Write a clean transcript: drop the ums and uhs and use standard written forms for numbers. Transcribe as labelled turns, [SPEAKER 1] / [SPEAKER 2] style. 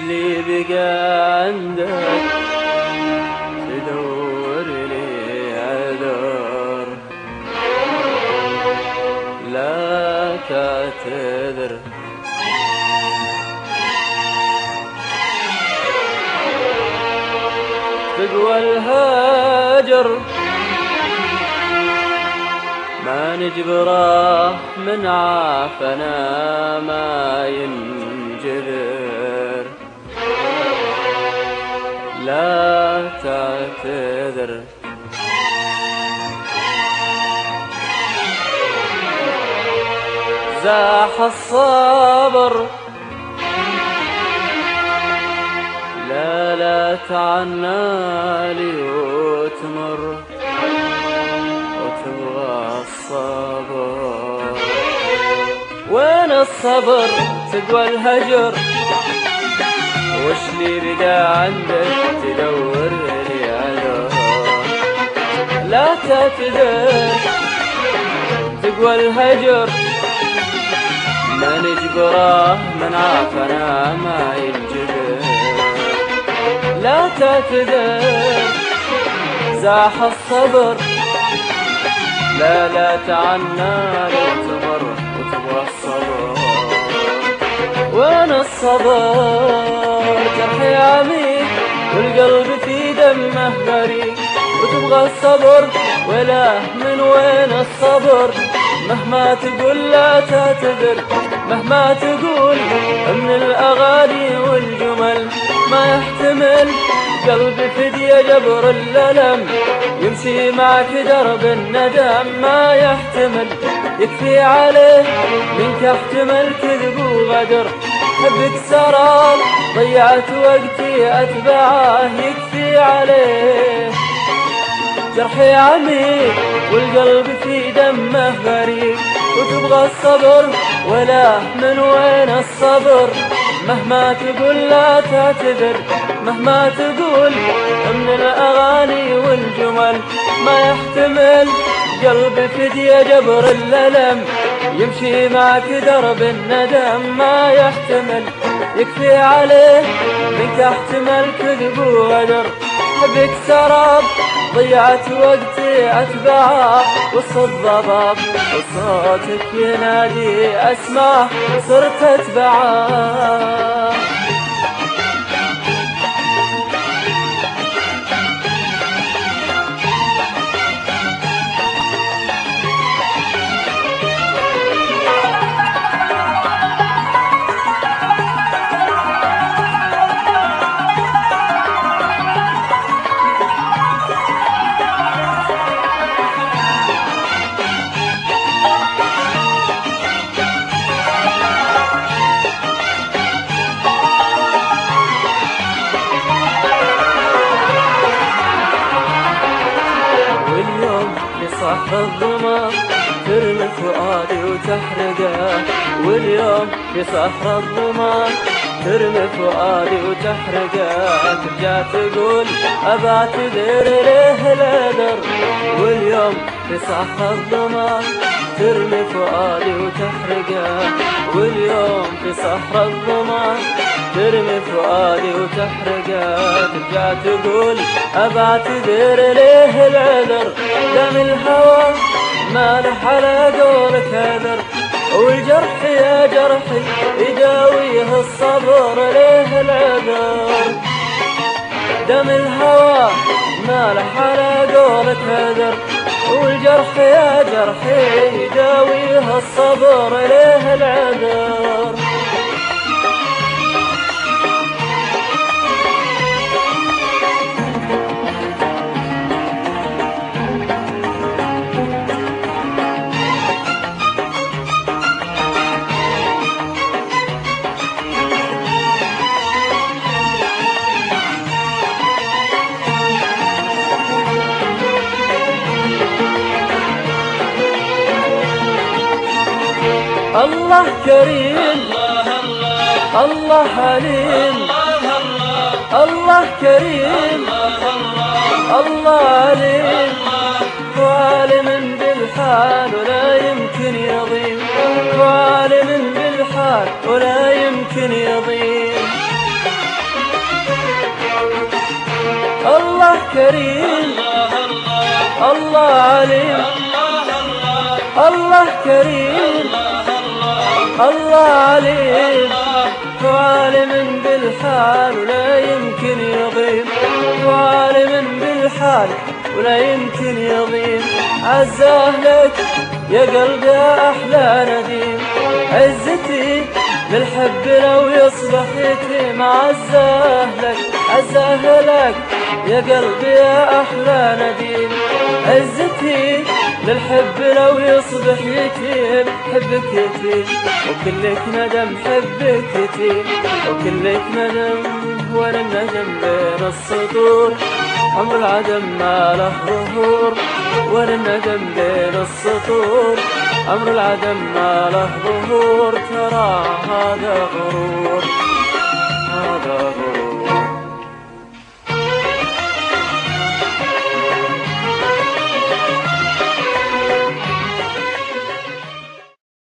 [SPEAKER 1] لي بقى عندك تدور لي عذر؟ لا تعتذر، تقوى الهاجر ما نجبره، من عافنا ما ينجبر. لا تعتذر، زاح الصبر لا تعنى لي وتمر، وتبغى الصبر. وين الصبر؟ تقوى الهجر، وش لي بقى عندك تدور لي عذر؟ لا تعتذر، تقوى الهجر ما نجبره، من عافنا ما ينجبر. لا تعتذر، زاح الصبر لا تعنى لو تمر، وتبغى الصبر. وين الصبر؟ جرحي عميق والقلب في دمه غريق، وتبغى الصبر ولا من وين الصبر؟ مهما تقول لا تعتذر، مهما تقول من الأغاني والجمل ما يحتمل قلبي فدية جبر الألم، يمشي معك درب الندم ما يحتمل. يكفي عليه منك احتمل كذب وغدر، حبك سراب ضيعت وقتي أتبعه. يكفي عليه جرحي عميق والقلب في دمه غريق، وتبغى الصبر ولا من وين الصبر؟ مهما تقول لا تعتذر، مهما تقول من الأغاني والجمل ما يحتمل قلبي فدية جبر الألم، يمشي معك درب الندم ما يحتمل. يكفي عليه منك احتمل كذب وغدر، حبك سراب ضيعت وقتي أتبعه. وسط الضباب وصوتك ينادي أسمعه، صرت أتبعه. صح الظما ترمي فؤادي وتحرقه، واليوم في صحر الظما ترمي فؤادي وتحرقه. ترجع تقول أبعتذر ليه العذر، واليوم في صحر الظما ترمي فؤادي وتحرقه، واليوم في صحر الظما ترمي فؤادي وتحرقه. ترجع تقول أبعتذر ليه العذر، دم الهوى ما له على قولك عذر، والجرح يا جرحي يداويه الصبر ليه العذر. دم الهوى ما له على قولك عذر، والجرح يا جرحي يداويه الصبر ليه العذر. الله كريم، الله عليم، الله كريم، الله عليم، وعالم بالحال ولا يمكن يضيم، وعالم بالحال ولا يمكن يضيم. كريم الله عليم الله كريم الله عليم هو عالم بالحال ولا يمكن يغيب هو عالم بالحال ولا يمكن يضيم عزاه لك يا قلبي يا أحلى نديم عزتي للحب لو يصبح يتيم عزاه لك يا قلبي يا أحلى نديم عزتي للحب لو يصبح يتيم حبك يتيم وكلك ندم حبك يتيم وكلك ندم وانا الندم بين السطور عمر العدم ما له ظهور وانا الندم بين السطور عمر العدم ما له ظهور ترى هذا غرور